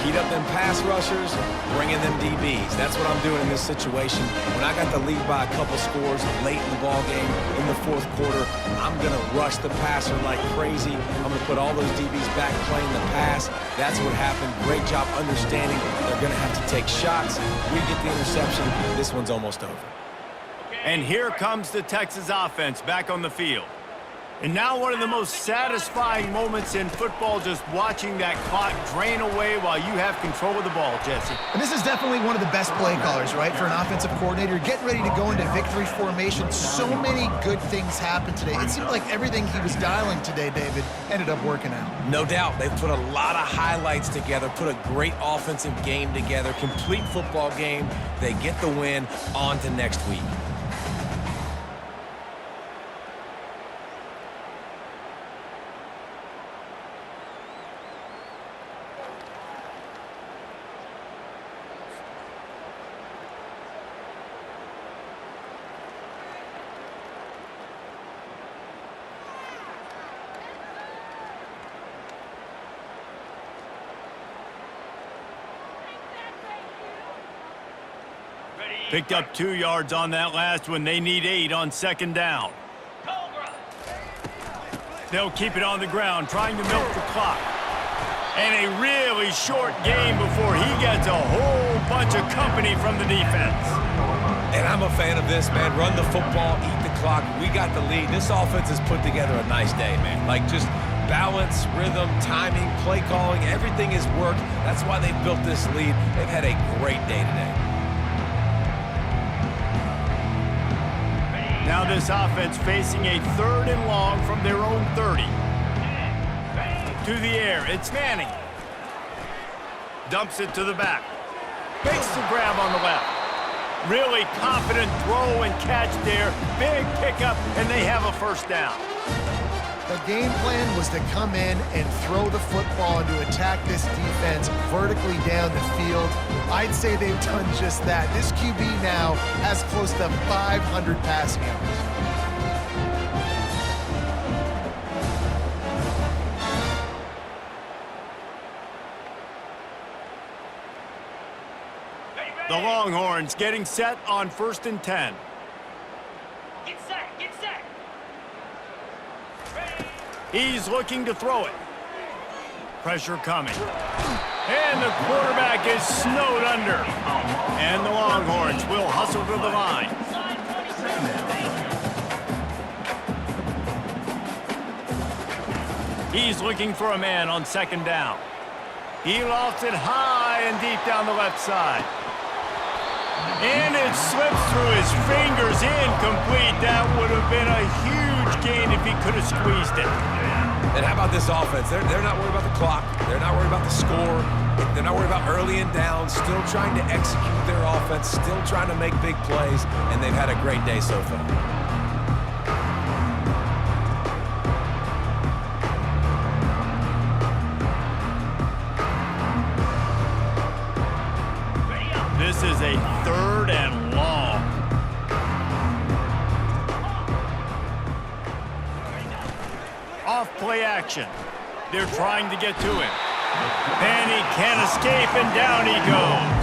Heat up them pass rushers, bring in them DBs. That's what I'm doing in this situation. When I got the lead by a couple scores late in the ball game in the fourth quarter, I'm going to rush the passer like crazy. I'm going to put all those DBs back playing the pass. That's what happened. Great job understanding they're going to have to take shots. We get the interception. This one's almost over. And here comes the Texas offense back on the field. And now one of the most satisfying moments in football, just watching that clock drain away while you have control of the ball, Jesse. And this is definitely one of the best play callers, right, for an offensive coordinator. Getting ready to go into victory formation. So many good things happened today. It seemed like everything he was dialing today, David, ended up working out. No doubt. They've put a lot of highlights together, put a great offensive game together, complete football game. They get the win. On to next week. Picked up 2 yards on that last one. They need 8 on second down. They'll keep it on the ground, trying to milk the clock. And a really short game before he gets a whole bunch of company from the defense. And I'm a fan of this, man. Run the football, eat the clock. We got the lead. This offense has put together a nice day, man. Like, just balance, rhythm, timing, play calling, everything has worked. That's why they've built this lead. They've had a great day today. Now this offense facing a 3rd and long from their own 30. To the air, it's Manning. Dumps it to the back. Makes the grab on the left. Really confident throw and catch there. Big pickup, and they have a first down. The game plan was to come in and throw the football and to attack this defense vertically down the field. I'd say they've done just that. This QB now has close to 500 passing yards. The Longhorns getting set on 1st and 10. Get set, get set. He's looking to throw it. Pressure coming. And the quarterback is snowed under. And the Longhorns will hustle to the line. He's looking for a man on second down. He lofts it high and deep down the left side. And it slips through his fingers, incomplete. That would have been a huge gain if he could have squeezed it. And how about this offense? They're not worried about the clock. They're not worried about the score. They're not worried about early and down. Still trying to execute their offense. Still trying to make big plays. And they've had a great day so far. This is a 3rd and long. Off play action. They're trying to get to him. And he can't escape, and down he goes.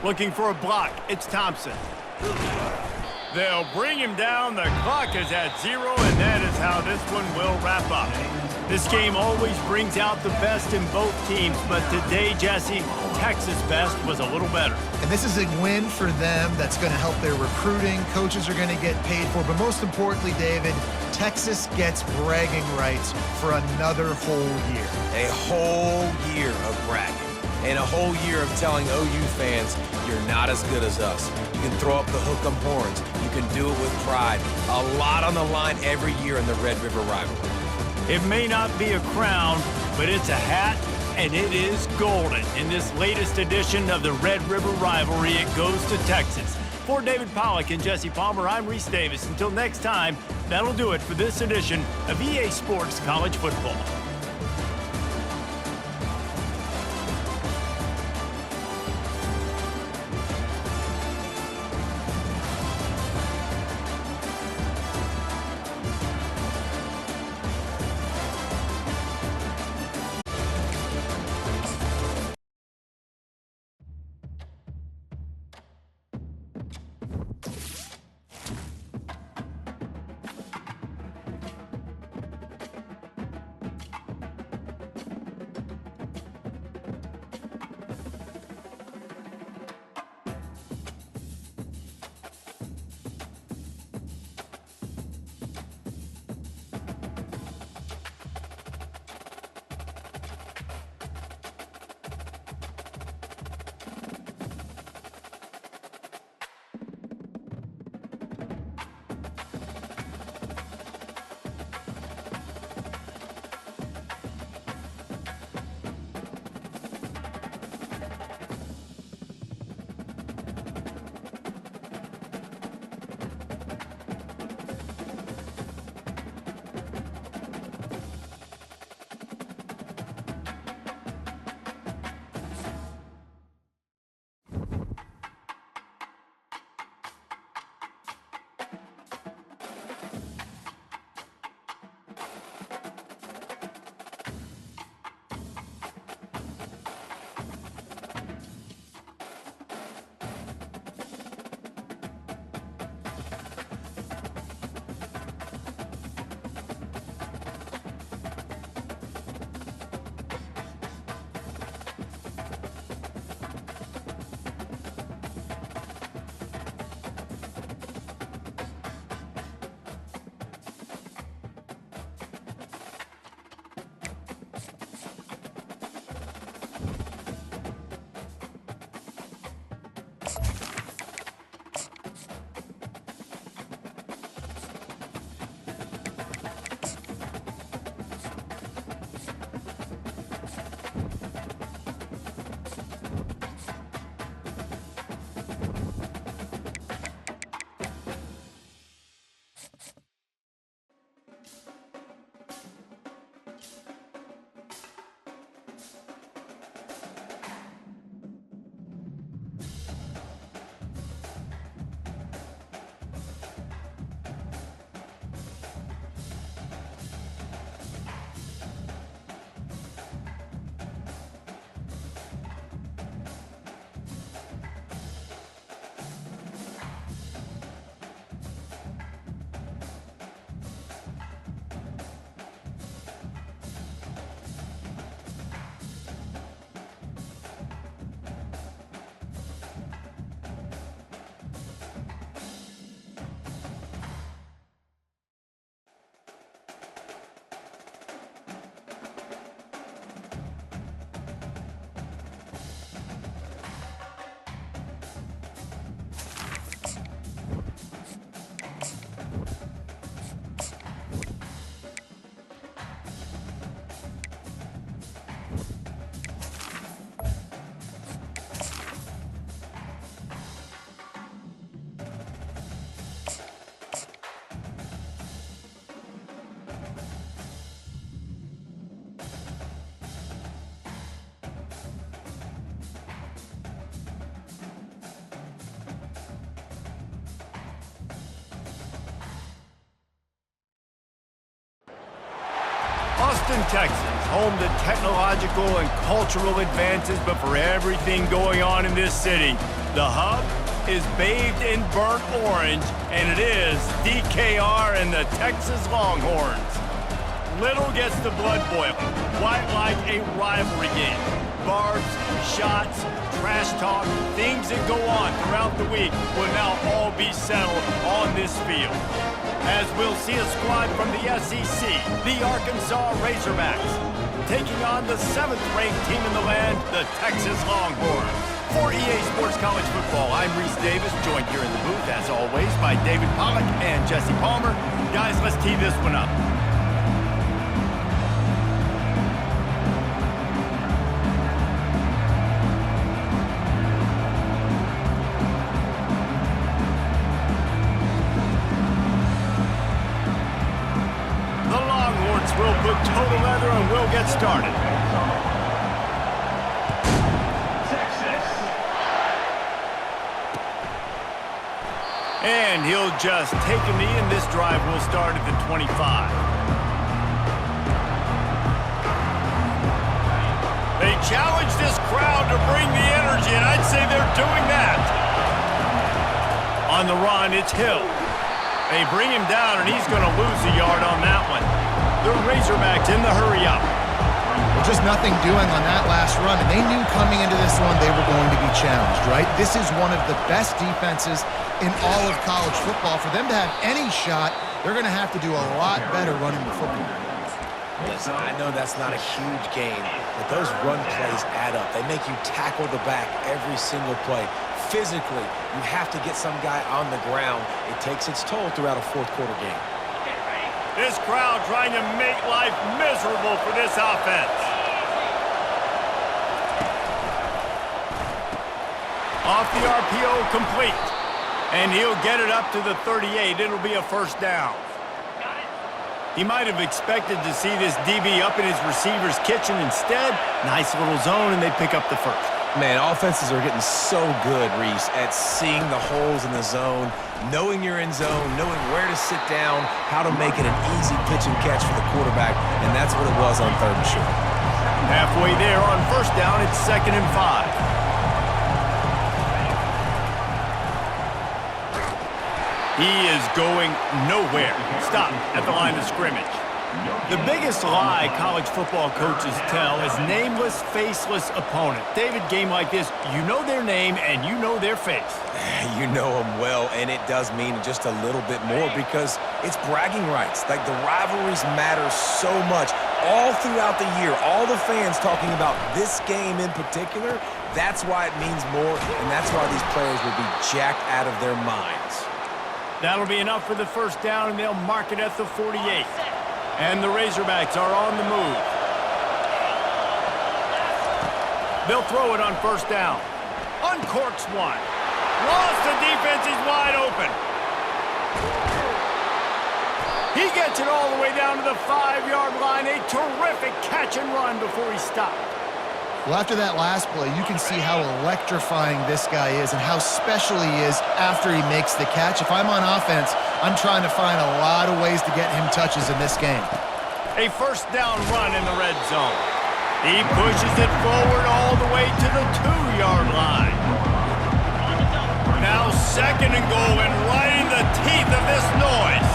Looking for a block. It's Thompson. They'll bring him down. The clock is at 0, and that is how this one will wrap up. This game always brings out the best in both teams, but today, Jesse, Texas' best was a little better. And this is a win for them that's going to help their recruiting. Coaches are going to get paid for. But most importantly, David, Texas gets bragging rights for another whole year. A whole year of bragging. And a whole year of telling OU fans, you're not as good as us. You can throw up the hook 'em horns. You can do it with pride. A lot on the line every year in the Red River rivalry. It may not be a crown, but it's a hat, and it is golden. In this latest edition of the Red River rivalry, it goes to Texas. For David Pollack and Jesse Palmer, I'm Reese Davis. Until next time, that'll do it for this edition of EA Sports College Football. Austin, Texas, home to technological and cultural advances, but for everything going on in this city, the hub is bathed in burnt orange, and it is DKR and the Texas Longhorns. Little gets the blood boiling, quite like a rivalry game. Barbs, shots, trash talk, things that go on throughout the week will now all be settled on this field. As we'll see a squad from the SEC, the Arkansas Razorbacks, taking on the 7th-ranked team in the land, the Texas Longhorns. For EA Sports College Football, I'm Reese Davis, joined here in the booth, as always, by David Pollack and Jesse Palmer. Guys, let's tee this one up. we'll put total leather and we'll get started. And he'll just take a knee, and this drive will start at the 25. They challenge this crowd to bring the energy, and I'd say they're doing that. On the run, it's Hill. They bring him down, and he's going to lose a yard on that one. The Razorbacks in the hurry-up. Well, just nothing doing on that last run, and they knew coming into this one they were going to be challenged, right? This is one of the best defenses in all of college football. For them to have any shot, they're going to have to do a lot better running the football. Listen, I know that's not a huge gain, but those run plays add up. They make you tackle the back every single play. Physically, you have to get some guy on the ground. It takes its toll throughout a fourth-quarter game. This crowd trying to make life miserable for this offense. Off the RPO, complete. And he'll get it up to the 38. It'll be a first down. He might have expected to see this DB up in his receiver's kitchen. Instead, nice little zone, and they pick up the first. Man, offenses are getting so good, Reese, at seeing the holes in the zone, knowing you're in zone, knowing where to sit down, how to make it an easy pitch and catch for the quarterback, and that's what it was on 3rd and short. Halfway there on first down, it's 2nd and 5. He is going nowhere. Stop at the line of scrimmage. The biggest lie college football coaches tell is nameless, faceless opponent. David, game like this, you know their name and you know their face. You know them well, and it does mean just a little bit more because it's bragging rights. Like, the rivalries matter so much all throughout the year. All the fans talking about this game in particular, that's why it means more, and that's why these players will be jacked out of their minds. That'll be enough for the first down, and they'll mark it at the 48. And the Razorbacks are on the move. They'll throw it on first down. Uncorks one. Lost, the defense is wide open. He gets it all the way down to the 5-yard line. A terrific catch and run before he stopped. Well, after that last play, you can see how electrifying this guy is and how special he is after he makes the catch. If I'm on offense, I'm trying to find a lot of ways to get him touches in this game. A first down run in the red zone. He pushes it forward all the way to the 2-yard line. Now 2nd and goal, and right in the teeth of this noise.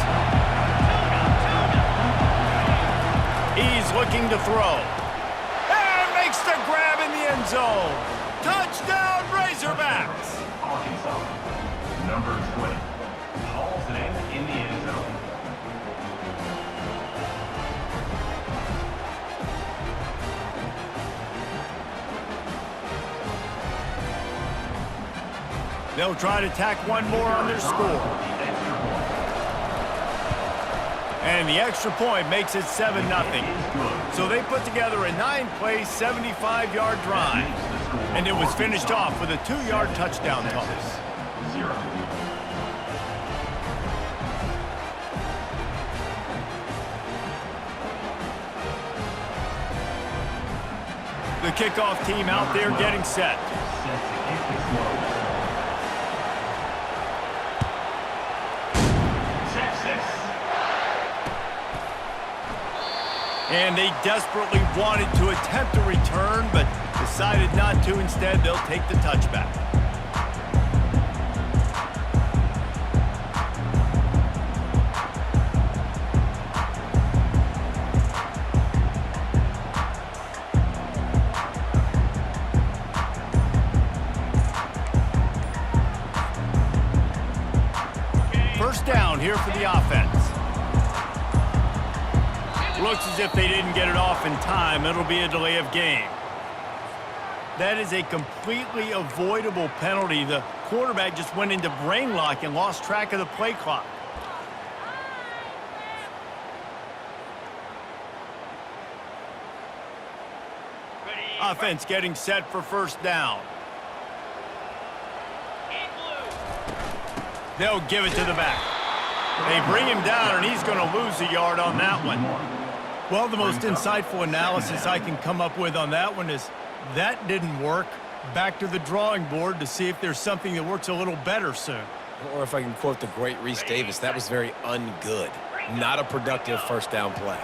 He's looking to throw. Makes the grab in the end zone. Touchdown, Razorbacks. Arkansas, number 20, hauls it in the end zone. They'll try to tack one more on their score. And the extra point makes it 7-0. So they put together a 9-play, 75-yard drive. And it was finished off with a 2-yard touchdown toss. The kickoff team out there getting set. And they desperately wanted to attempt a return, but decided not to. Instead, they'll take the touchback. First down here for the offense. Looks as if they didn't get it off in time. It'll be a delay of game. That is a completely avoidable penalty. The quarterback just went into brain lock and lost track of the play clock. Offense getting set for first down. They'll give it to the back. They bring him down, and he's going to lose a yard on that one. Well, the most insightful analysis I can come up with on that one is that didn't work. Back to the drawing board to see if there's something that works a little better soon. Or if I can quote the great Reese Davis, that was very ungood. Not a productive first down play.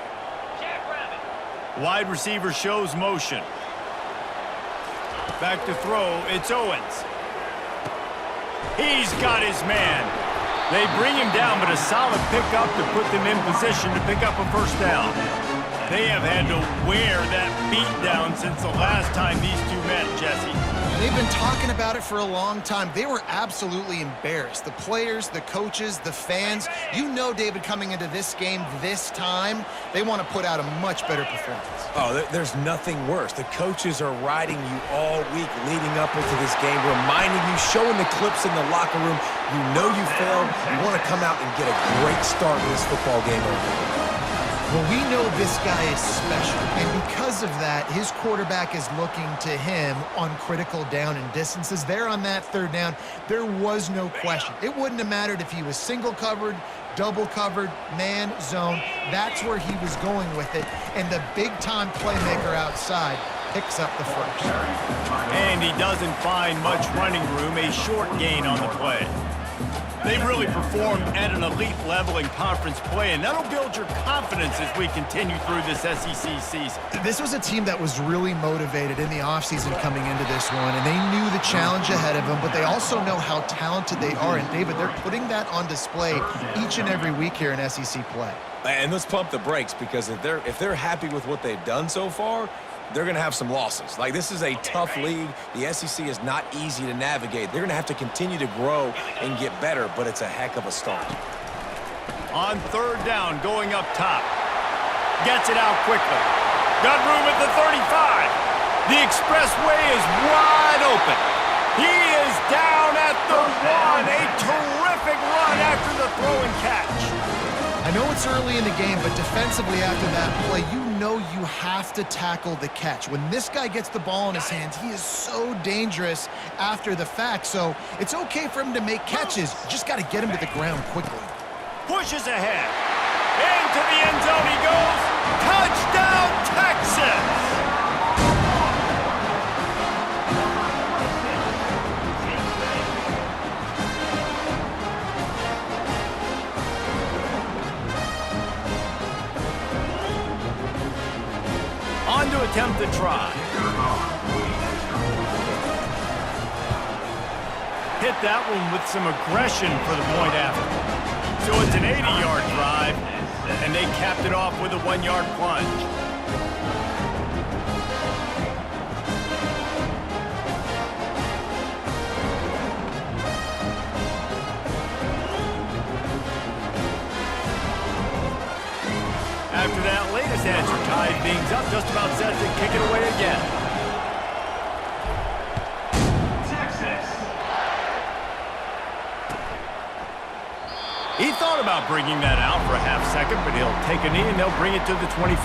Wide receiver shows motion. Back to throw, it's Owens. He's got his man. They bring him down, but a solid pickup to put them in position to pick up a first down. They have had to wear that beat down since the last time these two met, Jesse. They've been talking about it for a long time. They were absolutely embarrassed. The players, the coaches, the fans. You know, David, coming into this game this time, they want to put out a much better performance. Oh, there's nothing worse. The coaches are riding you all week leading up into this game, reminding you, showing the clips in the locker room. You know you failed. You want to come out and get a great start in this football game early. Well, we know this guy is special, and because of that, his quarterback is looking to him on critical down and distances. There on that third down, there was no question. It wouldn't have mattered if he was single covered, double covered, man, zone. That's where he was going with it, and the big-time playmaker outside picks up the first. And he doesn't find much running room, a short gain on the play. They've really performed at an elite level in conference play, and that'll build your confidence as we continue through this SEC season. This was a team that was really motivated in the offseason coming into this one, and they knew the challenge ahead of them, but they also know how talented they are. And, David, they're putting that on display each and every week here in SEC play. And let's pump the brakes, because if they're happy with what they've done so far, they're going to have some losses. Like, this is a tough league. The SEC is not easy to navigate. They're going to have to continue to grow and get better, but it's a heck of a start. On third down, going up top. Gets it out quickly. Got room at the 35. The expressway is wide open. He is down at the 1. A terrific run after the throw and catch. I know it's early in the game, but defensively after that play, you know you have to tackle the catch. When this guy gets the ball in his hands, he is so dangerous after the fact. So it's okay for him to make catches. You just got to get him to the ground quickly. Pushes ahead. Into the end zone he goes. Touchdown, Texas! On to attempt the try. Hit that one with some aggression for the point after. So it's an 80-yard drive, and they capped it off with a 1-yard plunge. After that latest answer tied things up, just about set to kick it away again. Texas. He thought about bringing that out for a half second, but he'll take a knee and they'll bring it to the 25.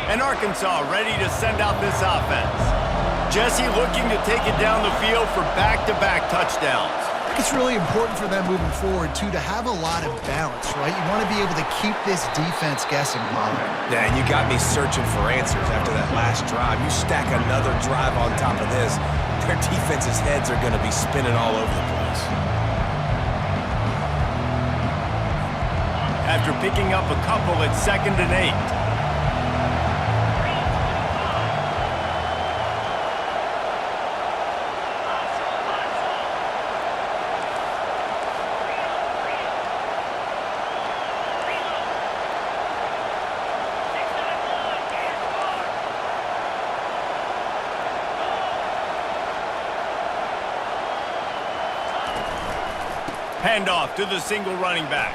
And Arkansas ready to send out this offense. Jesse looking to take it down the field for back-to-back touchdowns. It's really important for them moving forward, too, to have a lot of balance, right? You want to be able to keep this defense guessing, Paul. Yeah, and you got me searching for answers after that last drive. You stack another drive on top of this, their defense's heads are going to be spinning all over the place. After picking up a couple, it's 2nd and 8. Handoff to the single running back.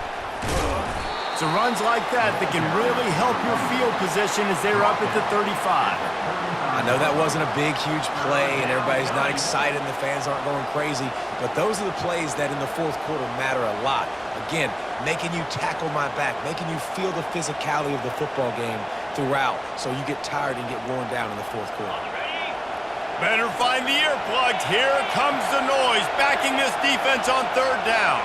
So runs like that can really help your field position as they're up at the 35. I know that wasn't a big, huge play, and everybody's not excited, and the fans aren't going crazy, but those are the plays that in the fourth quarter matter a lot. Again, making you tackle my back, making you feel the physicality of the football game throughout, so you get tired and get worn down in the fourth quarter. Better find the earplugs. Here comes the noise, backing this defense on third down.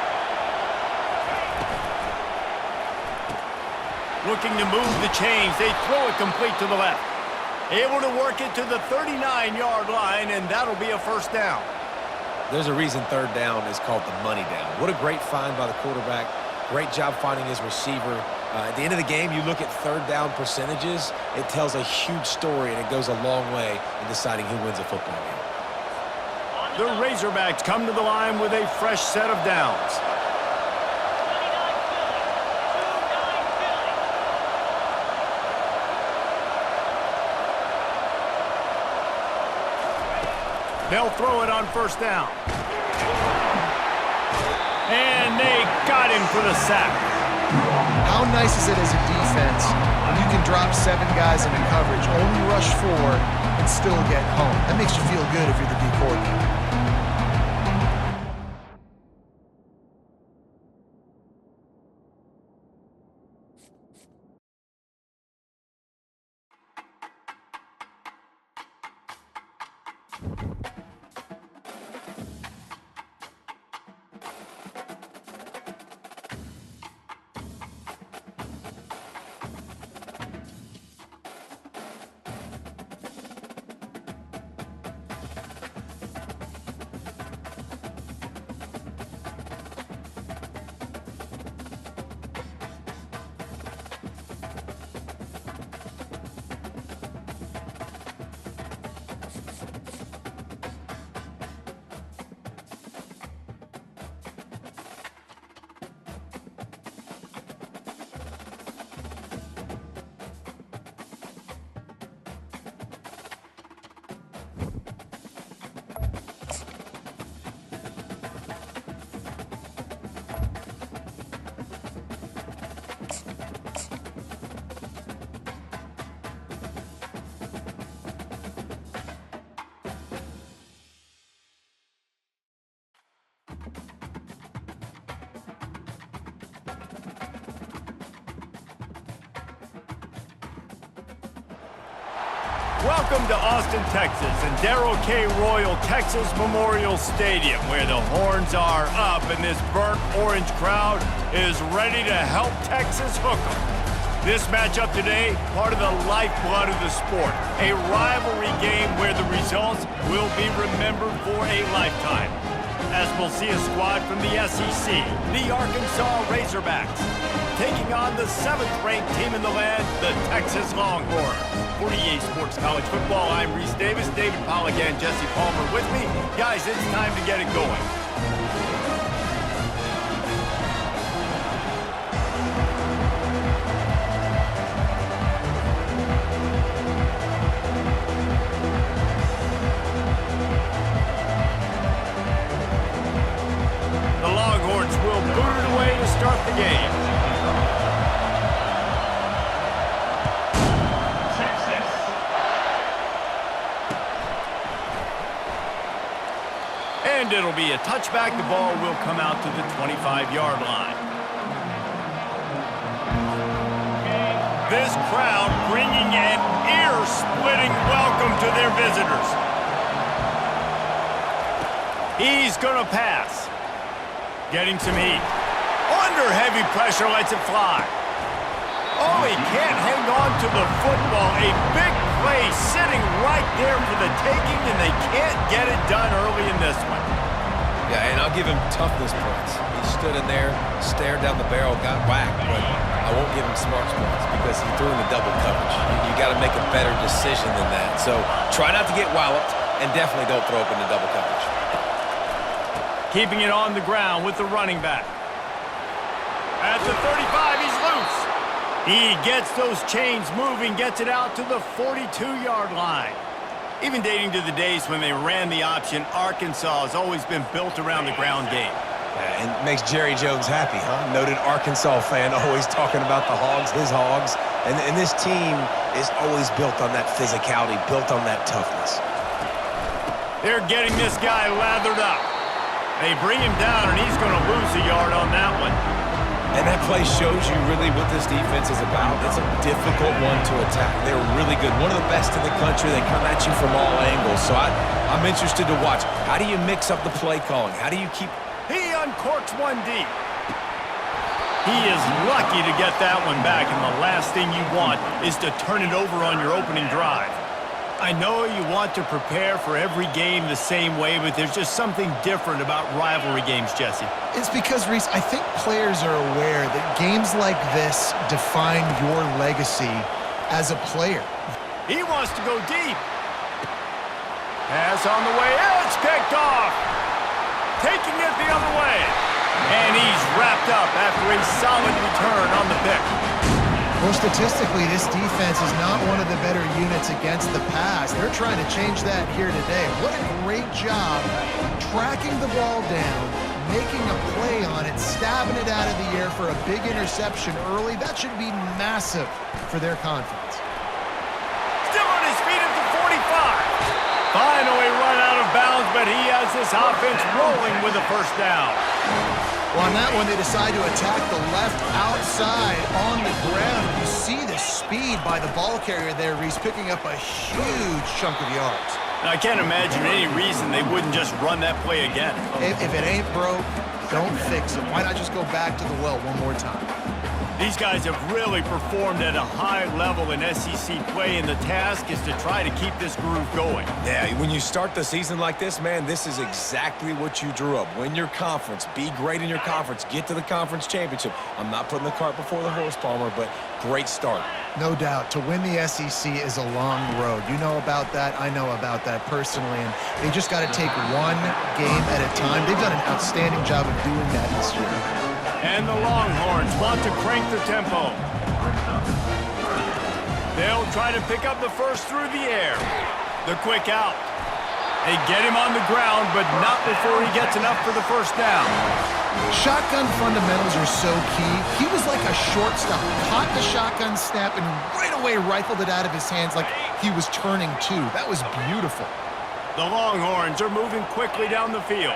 Looking to move the chains. They throw it complete to the left. Able to work it to the 39-yard line, and that'll be a first down. There's a reason third down is called the money down. What a great find by the quarterback. Great job finding his receiver. At the end of the game, you look at third down percentages. It tells a huge story, and it goes a long way in deciding who wins a football game. The Razorbacks come to the line with a fresh set of downs. 29 Philly. They'll throw it on first down. And they got him for the sack. How nice is it as a defense when you can drop 7 guys into coverage, only rush 4, and still get home? That makes you feel good if you're the D coordinator. Welcome to Austin, Texas, and Darrell K. Royal Texas Memorial Stadium, where the horns are up and this burnt orange crowd is ready to help Texas hook 'em. This matchup today, part of the lifeblood of the sport, a rivalry game where the results will be remembered for a lifetime. As we'll see a squad from the SEC, the Arkansas Razorbacks, taking on the 7th-ranked team in the land, the Texas Longhorns. For EA Sports College Football, I'm Reese Davis, David Pollack, and Jesse Palmer with me. Guys, it's time to get it going. The Longhorns will boot it away to start the game. And it'll be a touchback. The ball will come out to the 25-yard line. This crowd bringing an ear-splitting welcome to their visitors. He's going to pass. Getting some heat. Under heavy pressure, lets it fly. Oh, he can't hang on to the football. A big play sitting right there for the taking, and they can't get it done early in this one. Yeah, and I'll give him toughness points. He stood in there, stared down the barrel, got whacked, but I won't give him smarts points because he threw in the double coverage. You got to make a better decision than that. So try not to get walloped, and definitely don't throw up in the double coverage. Keeping it on the ground with the running back. At the 35, he's loose. He gets those chains moving, gets it out to the 42-yard line. Even dating to the days when they ran the option, Arkansas has always been built around the ground game. Yeah, and makes Jerry Jones happy, huh? Noted Arkansas fan, always talking about the Hogs, his Hogs. And this team is always built on that physicality, built on that toughness. They're getting this guy lathered up. They bring him down, and he's going to lose a yard on that one. And that play shows you really what this defense is about. It's a difficult one to attack. They're really good. One of the best in the country. They come at you from all angles. So I'm interested to watch. How do you mix up the play calling? How do you keep... He uncorks one deep. He is lucky to get that one back, and the last thing you want is to turn it over on your opening drive. I know you want to prepare for every game the same way, but there's just something different about rivalry games, Jesse. It's because, Reese, I think players are aware that games like this define your legacy as a player. He wants to go deep. Pass on the way. It's picked off. Taking it the other way. And he's wrapped up after a solid return on the pick. Well, statistically, this defense is not one of the better units against the pass. They're trying to change that here today. What a great job tracking the ball down, making a play on it, stabbing it out of the air for a big interception early. That should be massive for their confidence. Still on his feet at the 45. Finally run out of bounds, but he has this offense rolling with a first down. Well, on that one, they decide to attack the left outside on the ground. You see the speed by the ball carrier there, Reese, picking up a huge chunk of yards. I can't imagine any reason they wouldn't just run that play again. If it ain't broke, don't fix it. Why not just go back to the well one more time? These guys have really performed at a high level in SEC play, and the task is to try to keep this groove going. Yeah, when you start the season like this, man, this is exactly what you drew up. Win your conference, be great in your conference, get to the conference championship. I'm not putting the cart before the horse, Palmer, but great start. No doubt. To win the SEC is a long road. You know about that. I know about that personally, and they just got to take one game at a time. They've done an outstanding job of doing that this year. And the Longhorns want to crank the tempo. They'll try to pick up the first through the air. The quick out. They get him on the ground, but not before he gets enough for the first down. Shotgun fundamentals are so key. He was like a shortstop. Caught the shotgun snap and right away rifled it out of his hands like he was turning two. That was beautiful. The Longhorns are moving quickly down the field.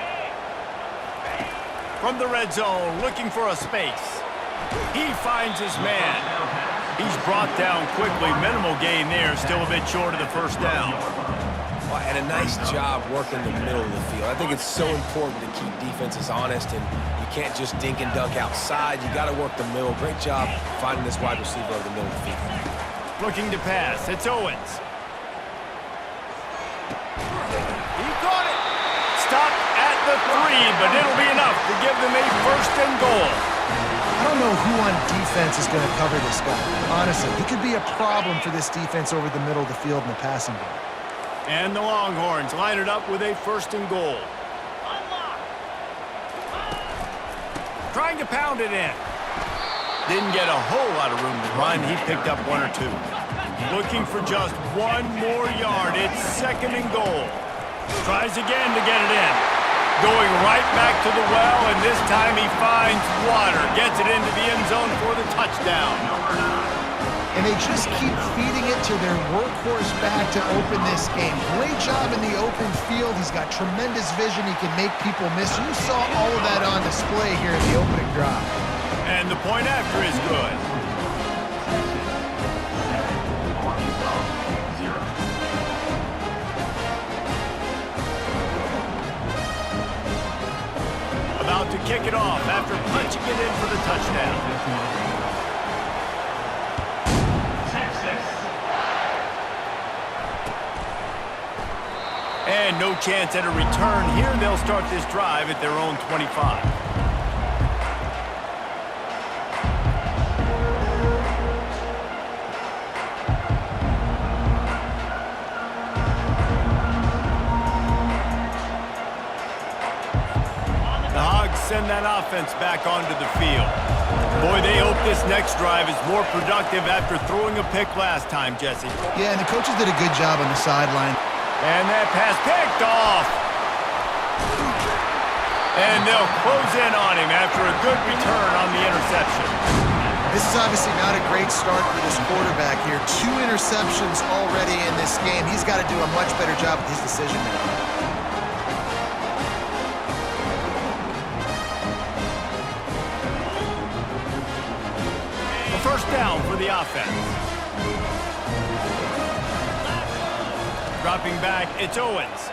From the red zone, looking for a space. He finds his man. He's brought down quickly. Minimal gain there, still a bit short of the first down. Well, and a nice job working the middle of the field. I think it's so important to keep defenses honest, and you can't just dink and dunk outside. You got to work the middle. Great job finding this wide receiver over the middle of the field. Looking to pass. It's Owens. He caught it. Stop at the 3, but it'll be enough to give them a first and goal. I don't know who on defense is going to cover this guy. Honestly, he could be a problem for this defense over the middle of the field in the passing game. And the Longhorns line it up with a first and goal. Trying to pound it in. Didn't get a whole lot of room to run. He picked up 1 or 2. Looking for just 1 more yard. It's second and goal. Tries again to get it in. Going right back to the well, and this time he finds water. Gets it into the end zone for the touchdown. And they just keep feeding it to their workhorse back to open this game. Great job in the open field. He's got tremendous vision. He can make people miss. You saw all of that on display here in the opening drive. And the point after is good. About to kick it off after punching it in for the touchdown. And no chance at a return here. They'll start this drive at their own 25. The Hogs send that offense back onto the field. Boy, they hope this next drive is more productive after throwing a pick last time, Jesse. Yeah, and the coaches did a good job on the sideline. And that pass picked off. And they'll close in on him after a good return on the interception. This is obviously not a great start for this quarterback here. 2 interceptions already in this game. He's got to do a much better job with his decision making. A first down for the offense. Dropping back, it's Owens.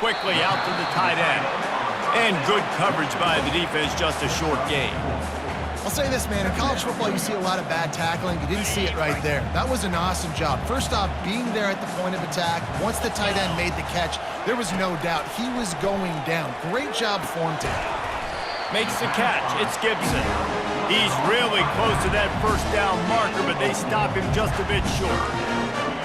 Quickly out to the tight end. And good coverage by the defense, just a short gain. I'll say this, man. In college football, you see a lot of bad tackling. You didn't see it right there. That was an awesome job. First off, being there at the point of attack. Once the tight end made the catch, there was no doubt he was going down. Great job for him today. Makes the catch. It's Gibson. He's really close to that first down marker, but they stop him just a bit short.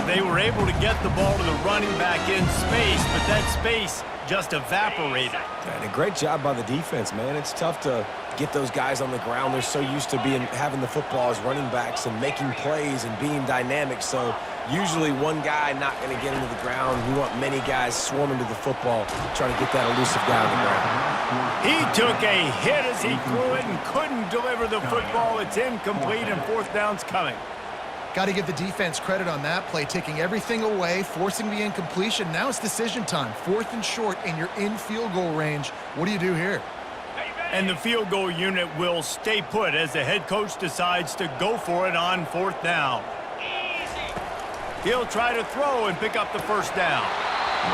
They were able to get the ball to the running back in space, but that space just evaporated. And a great job by the defense, man. It's tough to get those guys on the ground. They're so used to having the football as running backs and making plays and being dynamic. So usually one guy not going to get into the ground. We want many guys swarming to the football, trying to get that elusive guy on the ground. He took a hit as he threw it and couldn't deliver the football. It's incomplete and fourth down's coming. Got to give the defense credit on that play, taking everything away, forcing the incompletion. Now it's decision time. 4th and short, and you're in field goal range. What do you do here? And the field goal unit will stay put as the head coach decides to go for it on 4th down. He'll try to throw and pick up the first down.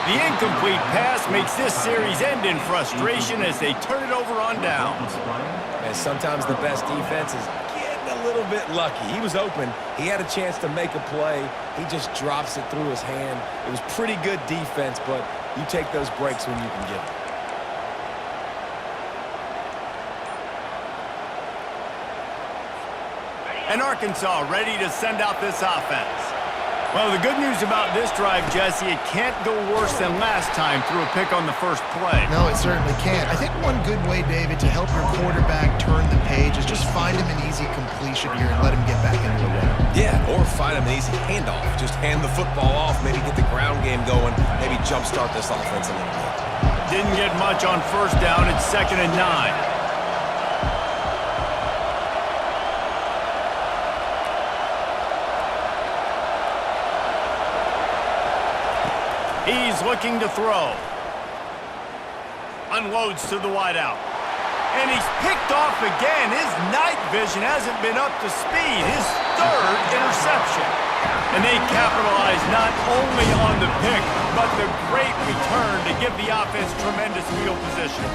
The incomplete pass makes this series end in frustration as they turn it over on downs. And sometimes the best defense is getting a little bit lucky. He was open. He had a chance to make a play. He just drops it through his hand. It was pretty good defense, but you take those breaks when you can get them. And Arkansas ready to send out this offense. Well, the good news about this drive, Jesse, it can't go worse than last time through a pick on the first play. No, it certainly can't. I think one good way, David, to help your quarterback turn the page is just find him an easy completion here and let him get back into the run. Yeah, or find him an easy handoff. Just hand the football off, maybe get the ground game going, maybe jumpstart this offense a little bit. Didn't get much on first down. It's 2nd and 9. He's looking to throw. Unloads to the wideout. And he's picked off again. His night vision hasn't been up to speed. His 3rd interception. And they capitalize not only on the pick, but the great return to give the offense tremendous field position.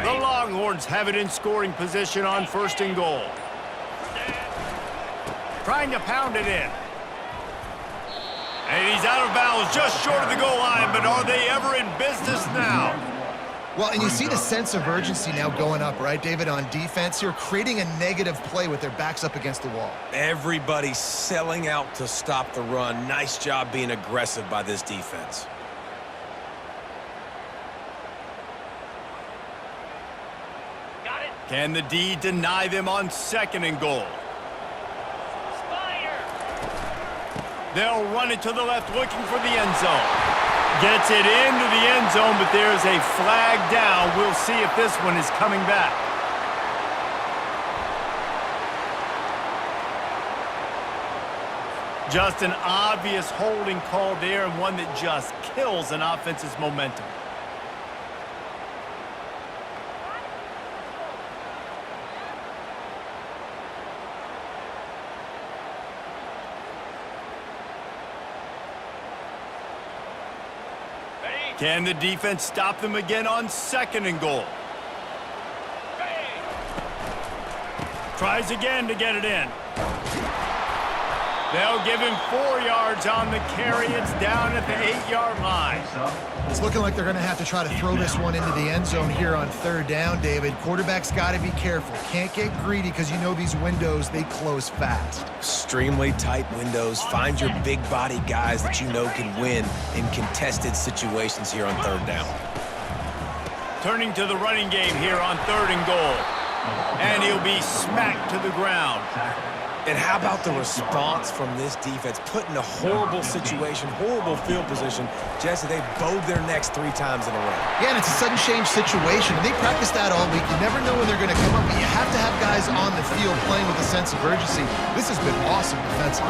Longhorns have it in scoring position on 1st and goal. Trying to pound it in. And he's out of bounds just short of the goal line, but are they ever in business now? Well, and you see the sense of urgency now going up, right, David, on defense here, creating a negative play with their backs up against the wall. Everybody's selling out to stop the run. Nice job being aggressive by this defense. Can the D deny them on 2nd and goal? They'll run it to the left, looking for the end zone. Gets it into the end zone, but there's a flag down. We'll see if this one is coming back. Just an obvious holding call there, and one that just kills an offense's momentum. Can the defense stop them again on 2nd and goal? Tries again to get it in. They'll give him 4 yards on the carry. It's down at the 8-yard line. It's looking like they're going to have to try to throw this one into the end zone here on 3rd down, David. Quarterback's got to be careful. Can't get greedy because you know these windows, they close fast. Extremely tight windows. Find your big body guys that you know can win in contested situations here on 3rd down. Turning to the running game here on 3rd and goal. And he'll be smacked to the ground. And how about the response from this defense? Put in a horrible situation, horrible field position. Jesse, they bowed their necks 3 times in a row. Yeah, and it's a sudden change situation. And they practice that all week. You never know when they're going to come up, but you have to have guys on the field playing with a sense of urgency. This has been awesome defensively.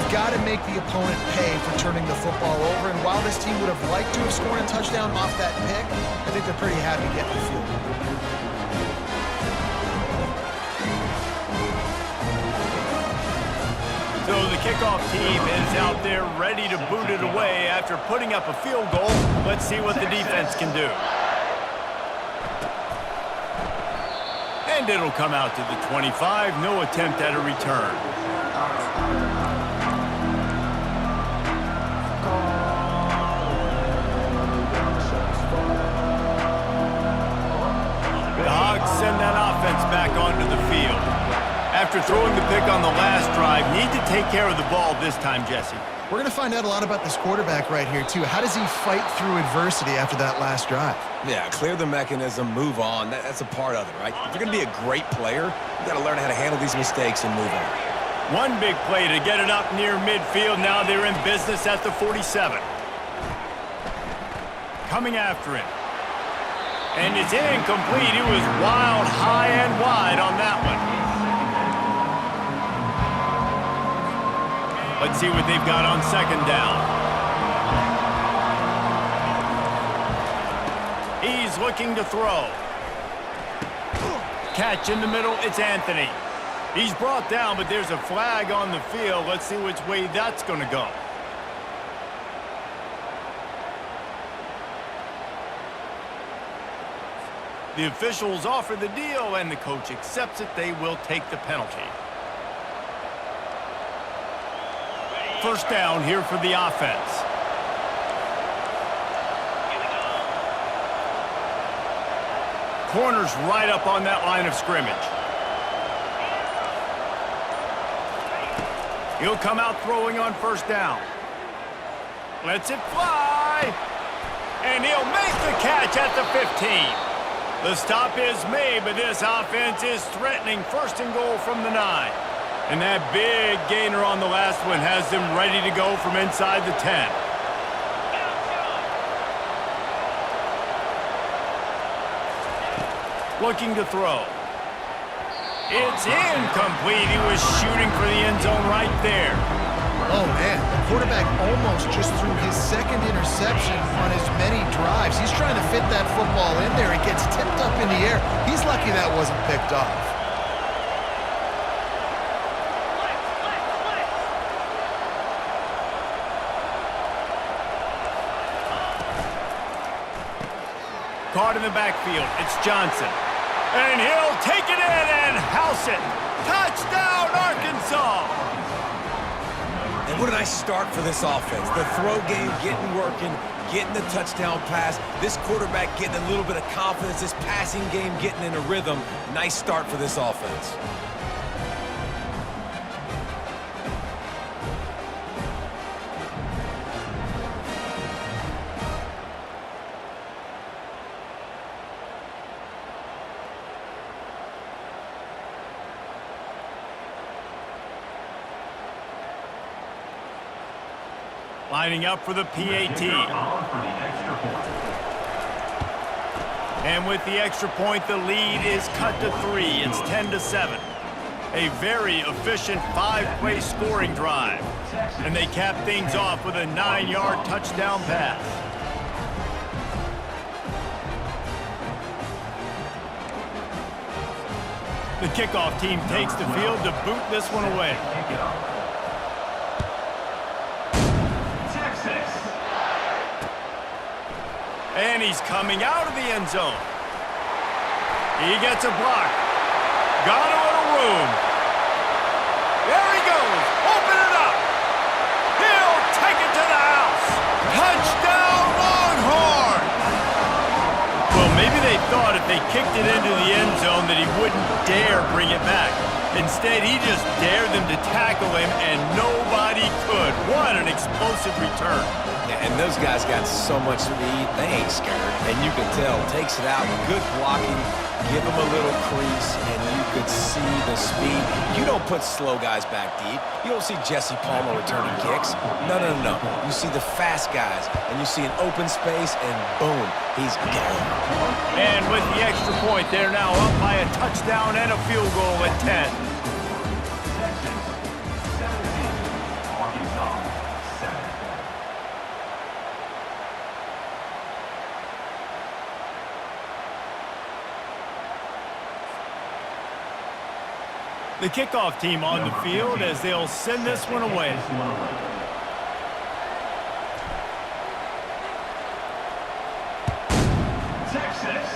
You've got to make the opponent pay for turning the football over. And while this team would have liked to have scored a touchdown off that pick, I think they're pretty happy getting the field goal. So the kickoff team is out there ready to boot it away after putting up a field goal. Let's see what the defense can do. And it'll come out to the 25. No attempt at a return. The Hogs send that offense back onto the field. After throwing the pick on the last drive, need to take care of the ball this time, Jesse. We're going to find out a lot about this quarterback right here, too. How does he fight through adversity after that last drive? Yeah, clear the mechanism, move on. That's a part of it, right? If you're going to be a great player, you got to learn how to handle these mistakes and move on. One big play to get it up near midfield. Now they're in business at the 47. Coming after him. And it's incomplete. He was wild, high and wide on that one. Let's see what they've got on second down. He's looking to throw. Catch in the middle, it's Anthony. He's brought down, but there's a flag on the field. Let's see which way that's going to go. The officials offer the deal, and the coach accepts it. They will take the penalty. First down here for the offense. Corner's right up on that line of scrimmage. He'll come out throwing on first down. Lets it fly. And he'll make the catch at the 15. The stop is made, but this offense is threatening first and goal from the 9. And that big gainer on the last one has them ready to go from inside the 10. Looking to throw. It's incomplete. He was shooting for the end zone right there. Oh, man, the quarterback almost just threw his second interception on as many drives. He's trying to fit that football in there. It gets tipped up in the air. He's lucky that wasn't picked off. Caught in the backfield. It's Johnson. And he'll take it in and house it. Touchdown, Arkansas! And what a nice start for this offense. The throw game getting working, getting the touchdown pass. This quarterback getting a little bit of confidence. This passing game getting in a rhythm. Nice start for this offense. Lining up for the PAT. And with the extra point, the lead is cut to 3. It's 10-7. A very efficient 5-play scoring drive. And they cap things off with a 9-yard touchdown pass. The kickoff team takes the field to boot this one away. And he's coming out of the end zone. He gets a block. Got a little room. There he goes. Open it up. He'll take it to the house. Touchdown, Longhorns! Well, maybe they thought if they kicked it into the end zone that he wouldn't dare bring it back. Instead, he just dared them to tackle him, and nobody could. What an explosive return. Yeah, and those guys got so much speed, they ain't scared. And you can tell, takes it out, good blocking, give them a little crease, and you could see the speed. You don't put slow guys back deep. You don't see Jesse Palmer returning kicks. No. You see the fast guys, and you see an open space, and boom, he's gone. And with the extra point, they're now up by a touchdown and a field goal at 10. The kickoff team on the field as they'll send this one away. Texas.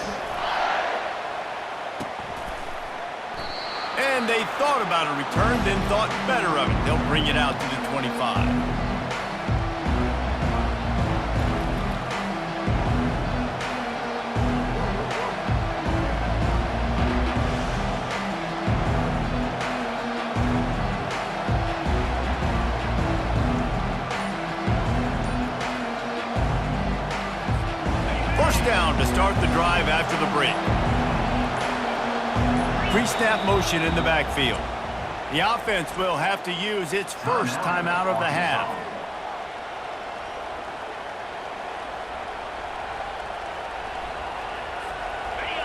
And they thought about a return, then thought better of it. They'll bring it out to the 25. First down to start the drive after the break. Pre-snap motion in the backfield. The offense will have to use its first timeout of the half.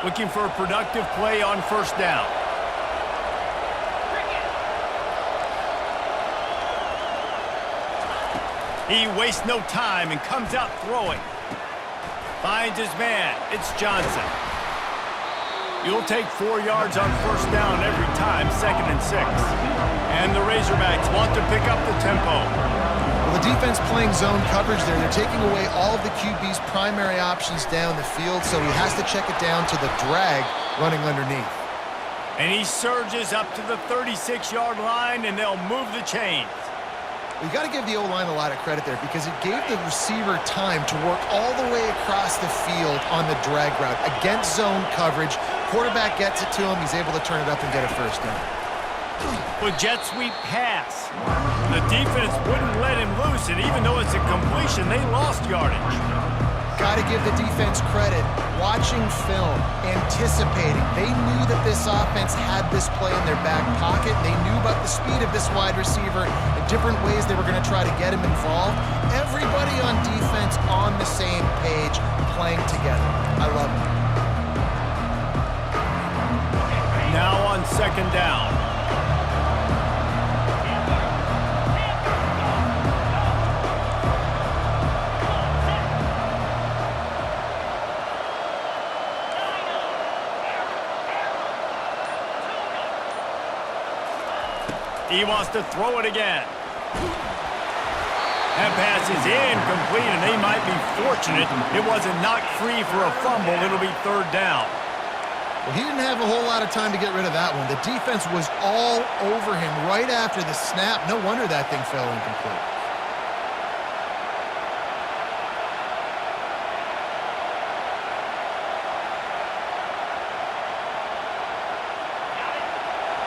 Looking for a productive play on first down. He wastes no time and comes out throwing. Finds his man. It's Johnson. You'll take 4 yards on first down every time, 2nd and 6. And the Razorbacks want to pick up the tempo. Well, the defense playing zone coverage there. They're taking away all of the QB's primary options down the field, so he has to check it down to the drag running underneath. And he surges up to the 36-yard line, and they'll move the chains. You got to give the O-line a lot of credit there because it gave the receiver time to work all the way across the field on the drag route against zone coverage. Quarterback gets it to him. He's able to turn it up and get a first down. With jet sweep pass. The defense wouldn't let him loose, and even though it's a completion, they lost yardage. Got to give the defense credit. Watching film, anticipating. They knew that this offense had this play in their back pocket. They knew about the speed of this wide receiver and different ways they were going to try to get him involved. Everybody on defense on the same page, playing together. I love it. Now on second down. He wants to throw it again. That pass is incomplete, and they might be fortunate it wasn't knocked free for a fumble. It'll be third down. Well, he didn't have a whole lot of time to get rid of that one. The defense was all over him right after the snap. No wonder that thing fell incomplete.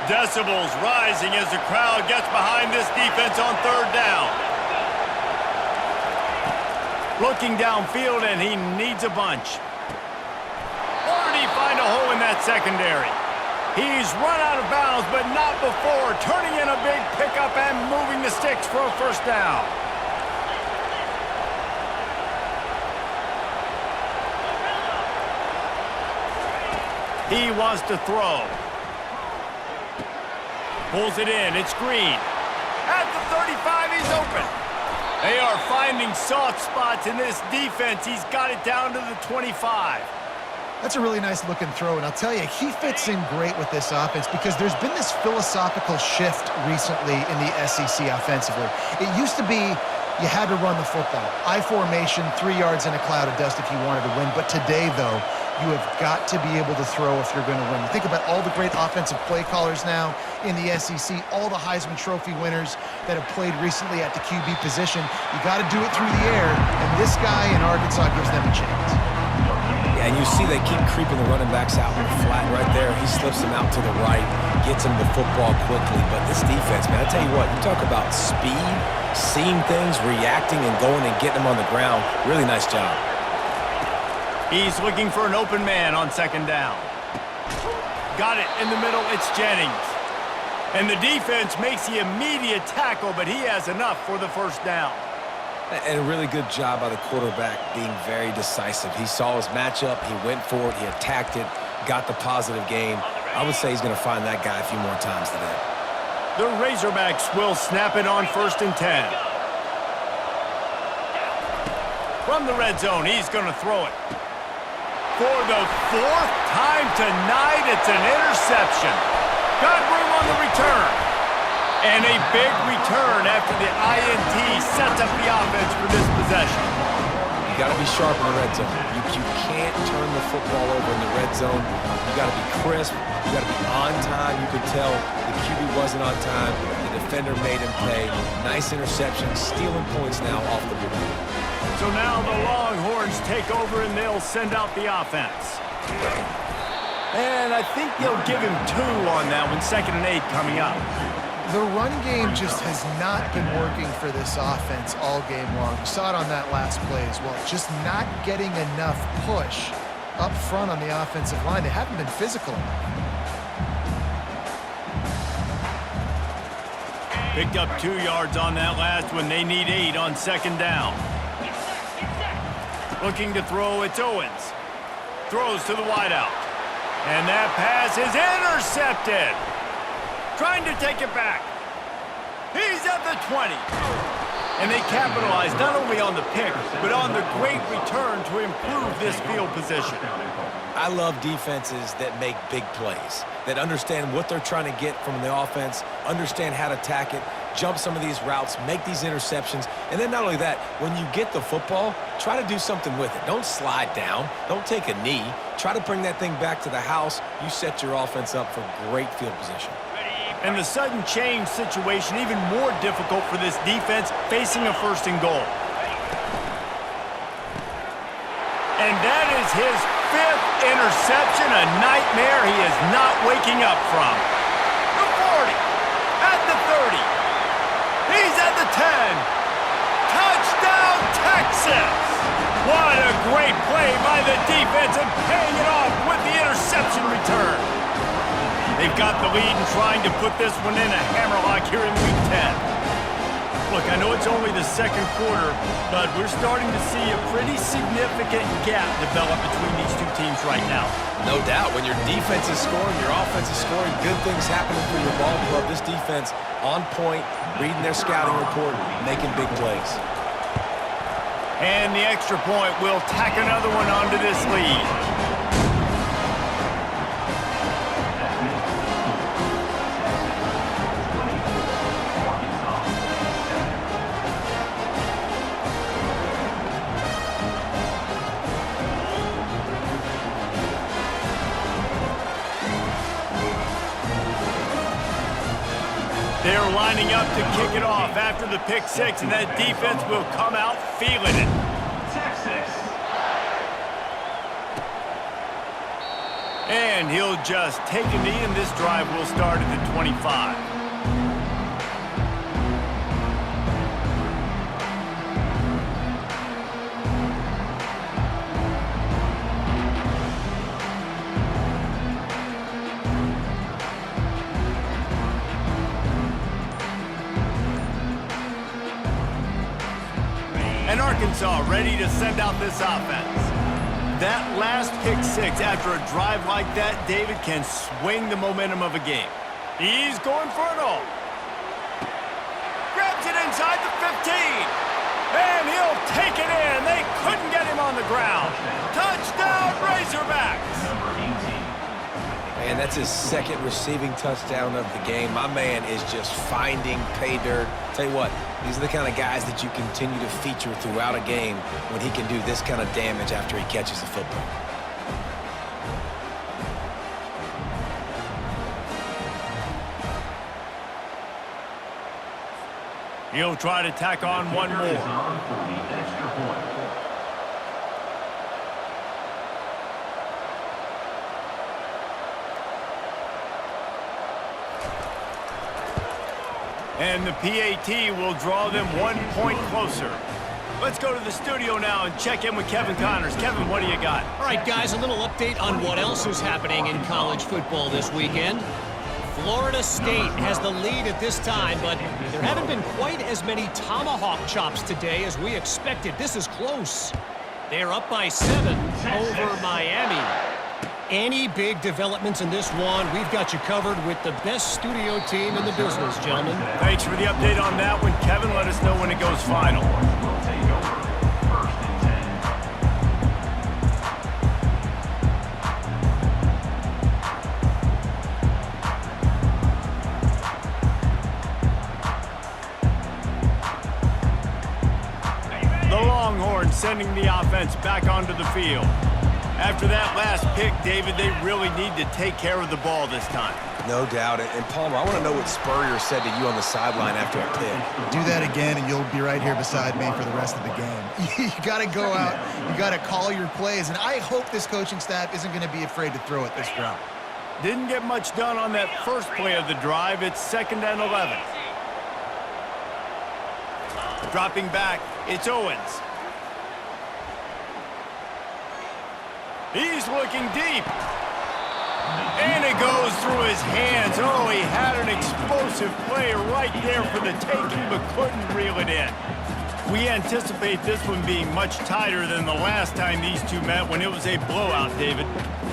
Decibels rising as the crowd gets behind this defense on third down. Looking downfield, and he needs a bunch. Or did he find a hole in that secondary? He's run out of bounds, but not before turning in a big pickup and moving the sticks for a first down. He wants to throw. Pulls it in. It's Green. At the 35, he's open. They are finding soft spots in this defense. He's got it down to the 25. That's a really nice looking throw, and I'll tell you, he fits in great with this offense because there's been this philosophical shift recently in the SEC offensively. It used to be you had to run the football. I formation, 3 yards in a cloud of dust if you wanted to win. But today, though, you have got to be able to throw if you're going to win. You think about all the great offensive play callers now in the SEC, all the Heisman Trophy winners that have played recently at the QB position. You got to do it through the air, and this guy in Arkansas gives them a chance. Yeah, and you see they keep creeping the running backs out in the flat right there. He slips them out to the right, gets them the football quickly. But this defense, man, I tell you what, you talk about speed, seeing things, reacting, and going and getting them on the ground. Really nice job. He's looking for an open man on second down. Got it in the middle. It's Jennings. And the defense makes the immediate tackle, but he has enough for the first down. And a really good job by the quarterback being very decisive. He saw his matchup. He went for it. He attacked it, got the positive gain. I would say he's going to find that guy a few more times today. The Razorbacks will snap it on 1st and 10. From the red zone, he's going to throw it. For the 4th time tonight, it's an interception. Got room on the return. And a big return after the INT sets up the offense for this possession. You got to be sharp in the red zone. You can't turn the football over in the red zone. You got to be crisp. You got to be on time. You could tell the QB wasn't on time. The defender made him pay. Nice interception, stealing points now off the board. So now the Longhorns take over and they'll send out the offense. And I think they'll give him 2 on that one, 2nd and 8 coming up. The run game just has not been working for this offense all game long. You saw it on that last play as well. Just not getting enough push up front on the offensive line. They haven't been physical enough. Picked up 2 yards on that last one. They need 8 on 2nd down. Looking to throw, it's Owens. Throws to the wideout. And that pass is intercepted. Trying to take it back. He's at the 20. And they capitalize not only on the pick, but on the great return to improve this field position. I love defenses that make big plays, that understand what they're trying to get from the offense, understand how to attack it, jump some of these routes, make these interceptions, and then not only that, when you get the football, try to do something with it. Don't slide down. Don't take a knee. Try to bring that thing back to the house. You set your offense up for great field position. And the sudden change situation even more difficult for this defense facing a 1st and goal. And that is his 5th interception, a nightmare he is not waking up from. The 40, at the 30, he's at the 10. Touchdown, Texas! What a great play by the defense and paying it off with the interception return. They've got the lead and trying to put this one in a hammerlock here in Week 10. Look, I know it's only the 2nd quarter, but we're starting to see a pretty significant gap develop between these 2 teams right now. No doubt. When your defense is scoring, your offense is scoring, good things happening for your ball club. This defense on point, reading their scouting report, making big plays. And the extra point will tack another one onto this lead. They're lining up to kick it off after the pick 6, and that defense will come out feeling it. Texas. And he'll just take a knee, and this drive will start at the 25. And Arkansas ready to send out this offense. That last pick 6 after a drive like that, David, can swing the momentum of a game. He's going for it all. Grabs it inside the 15. And he'll take it in. They couldn't get him on the ground. Touchdown, Razorbacks. Number 18. And that's his 2nd receiving touchdown of the game. My man is just finding pay dirt. Tell you what, these are the kind of guys that you continue to feature throughout a game when he can do this kind of damage after he catches the football. He'll try to tack on one Kicker is more. on for the extra point. And the PAT will draw them 1 point closer. Let's go to the studio now and check in with Kevin Connors. Kevin, what do you got? All right, guys, a little update on what else is happening in college football this weekend. Florida State has the lead at this time, but there haven't been quite as many tomahawk chops today as we expected. This is close. They're up by 7 over Miami. Any big developments in this one, we've got you covered with the best studio team in the business, gentlemen. Thanks for the update on that one, Kevin. Let us know when it goes final. Will take over. 1st and 10. Longhorns sending the offense back onto the field. After that last pick, David, they really need to take care of the ball this time. No doubt. And Palmer, I want to know what Spurrier said to you on the sideline after a pick. Do that again, and you'll be right here beside me for the rest of the game. You got to go out. You got to call your plays, and I hope this coaching staff isn't going to be afraid to throw it this route. Didn't get much done on that first play of the drive. It's 2nd and 11. Dropping back, it's Owens. He's looking deep. And it goes through his hands. Oh, he had an explosive play right there for the taking, but couldn't reel it in. We anticipate this one being much tighter than the last time these two met when it was a blowout, David.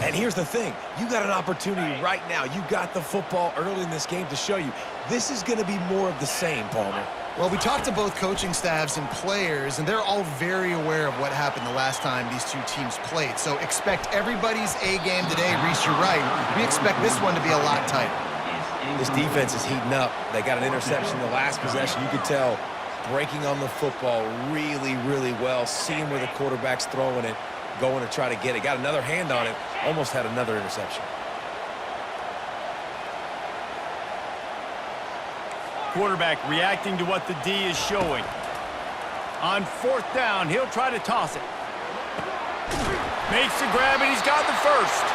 And here's the thing. You got an opportunity right now. You got the football early in this game to show you. This is going to be more of the same, Palmer. Well, we talked to both coaching staffs and players, and they're all very aware of what happened the last time these two teams played. So expect everybody's A game today. Reese, you're right. We expect this one to be a lot tighter. This defense is heating up. They got an interception the last possession. You could tell breaking on the football really, really well, seeing where the quarterback's throwing it, going to try to get it. Got another hand on it, almost had another interception. Quarterback reacting to what the D is showing. On 4th down, he'll try to toss it. Makes the grab, and he's got the first.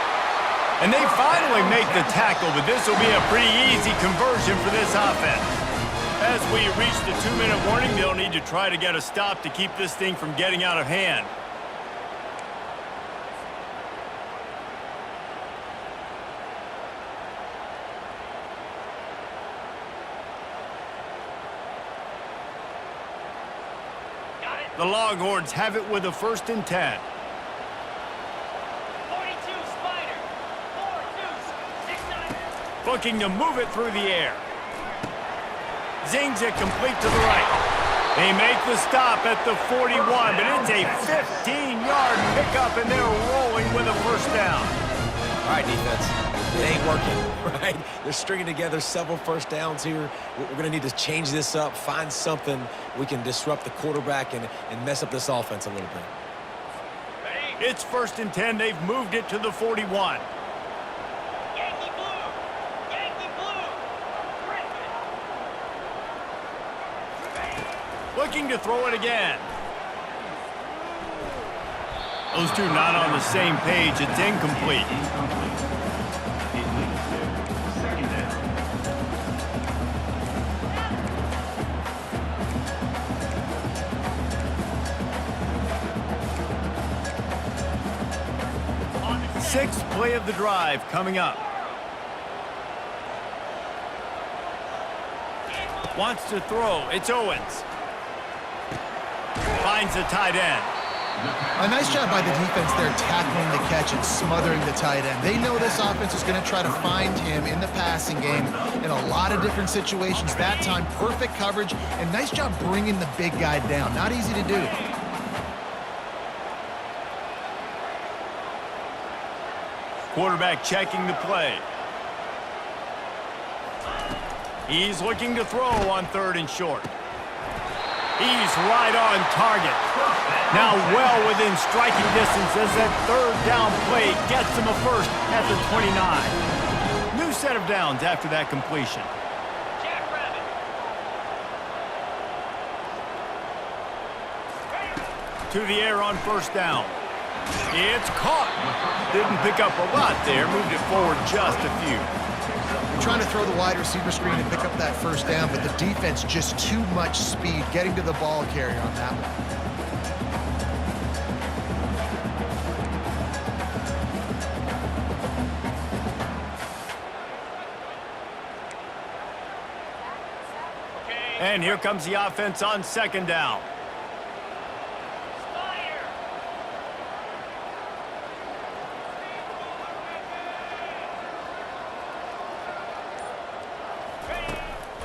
And they finally make the tackle, but this will be a pretty easy conversion for this offense. As we reach the 2-minute warning, they'll need to try to get a stop to keep this thing from getting out of hand. The Longhorns have it with a 1st and 10. 42, Spider. 4-2, 6-9. Looking to move it through the air. Zings it complete to the right. They make the stop at the 41, but it's a 15-yard pickup, and they're rolling with a 1st down. All right, defense. It ain't working, right? They're stringing together several 1st downs here. We're going to need to change this up, find something we can disrupt the quarterback and mess up this offense a little bit. It's 1st and 10. They've moved it to the 41. Yankee blue. Yankee blue. Griffin. Looking to throw it again. Those two not on the same page. It's incomplete. Sixth play of the drive coming up. Wants to throw. It's Owens. Finds the tight end. A nice job by the defense there tackling the catch and smothering the tight end. They know this offense is going to try to find him in the passing game in a lot of different situations. That time, perfect coverage, and nice job bringing the big guy down. Not easy to do. Quarterback checking the play. He's looking to throw on 3rd and short. He's right on target. Now well within striking distance as that 3rd down play gets him a 1st at the 29. New set of downs after that completion. Jackrabbit. To the air on 1st down. It's caught. Didn't pick up a lot there. Moved it forward just a few. They're trying to throw the wide receiver screen and pick up that 1st down, but the defense just too much speed getting to the ball carrier on that one. And here comes the offense on 2nd down.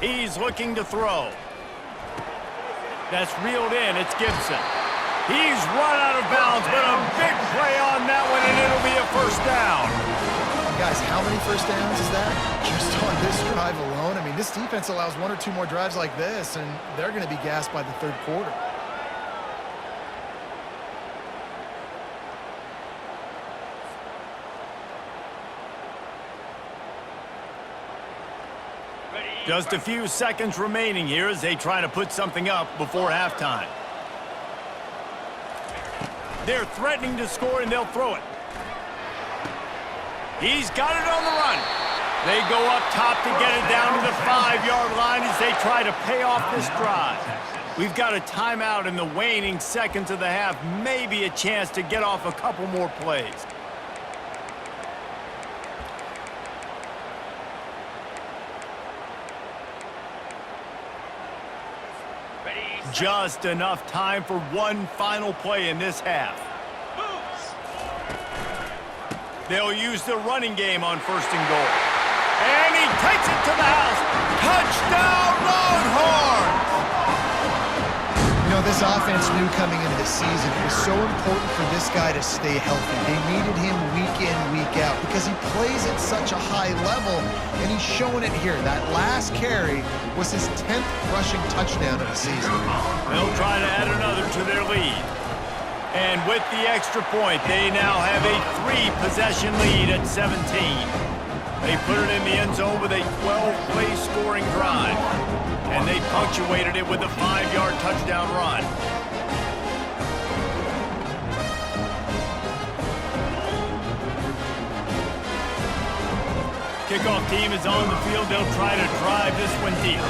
He's looking to throw. That's reeled in. It's Gibson. He's run out of bounds, but a big play on that one, and it'll be a 1st down. Guys, how many 1st downs is that? Just on this drive alone? I mean, this defense allows 1 or 2 more drives like this, and they're going to be gassed by the 3rd quarter. Just a few seconds remaining here as they try to put something up before halftime. They're threatening to score, and they'll throw it. He's got it on the run. They go up top to get it down to the 5-yard line as they try to pay off this drive. We've got a timeout in the waning seconds of the half. Maybe a chance to get off a couple more plays. Just enough time for one final play in this half. They'll use the running game on 1st and goal. And he takes it to the house. Touchdown, Longhorns! You know, this offense knew coming into the season it was so important for this guy to stay healthy. They needed him week in, week out because he plays at such a high level, and he's showing it here. That last carry was his 10th rushing touchdown of the season. They'll try to add another to their lead. And with the extra point, they now have a 3-possession lead at 17. They put it in the end zone with a 12-play scoring drive. And they punctuated it with a 5-yard touchdown run. Kickoff team is on the field. They'll try to drive this one deep.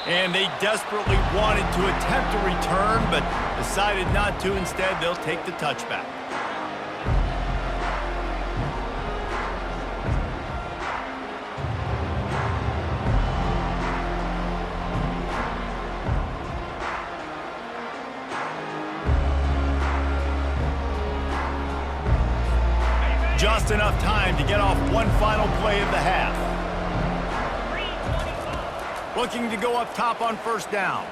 And they desperately wanted to attempt a return, but decided not to. Instead, they'll take the touchback. Just enough time to get off one final play of the half. Looking to go up top on 1st down.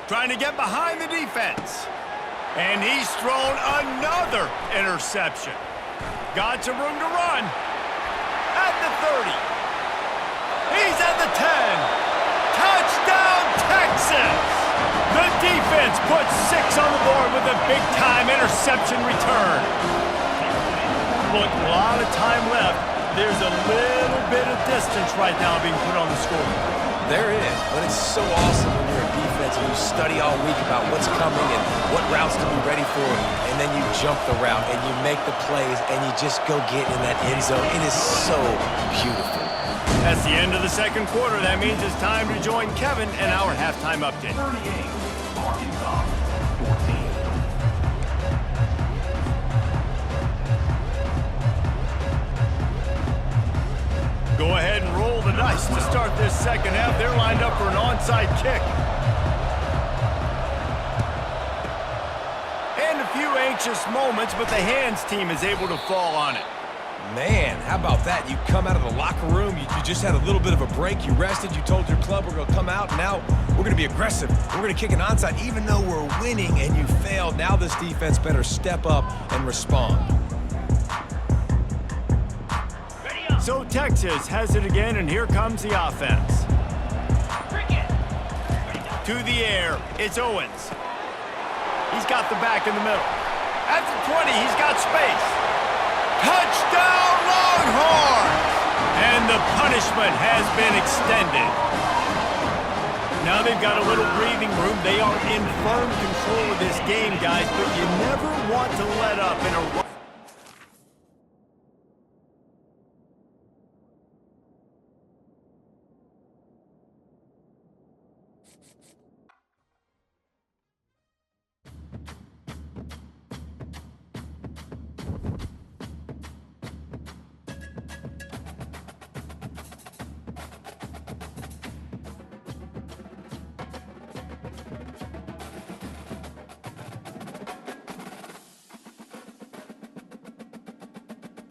Trying to get behind the defense. And he's thrown another interception. Got some room to run. At the 30. He's at the 10. Touchdown, Texas! The defense puts 6 on the board with a big-time interception return. Look, a lot of time left. There's a little bit of distance right now being put on the scoreboard. There is, but it's so awesome when you're a defense and you study all week about what's coming and what routes to be ready for, and then you jump the route and you make the plays and you just go get in that end zone. It is so beautiful. That's the end of the 2nd quarter. That means it's time to join Kevin and our halftime update. 38, Arkansas, 14. Go ahead and roll the dice to start this 2nd half. They're lined up for an onside kick. And a few anxious moments, but the hands team is able to fall on it. Man, how about that? You come out of the locker room, you just had a little bit of a break, you rested, you told your club we're going to come out, and now we're going to be aggressive. We're going to kick an onside even though we're winning, and you failed. Now this defense better step up and respond. So Texas has it again, and here comes the offense. To the air, it's Owens. He's got the back in the middle. At the 20, he's got space. Touchdown, Longhorns! And the punishment has been extended. Now they've got a little breathing room. They are in firm control of this game, guys, but you never want to let up in a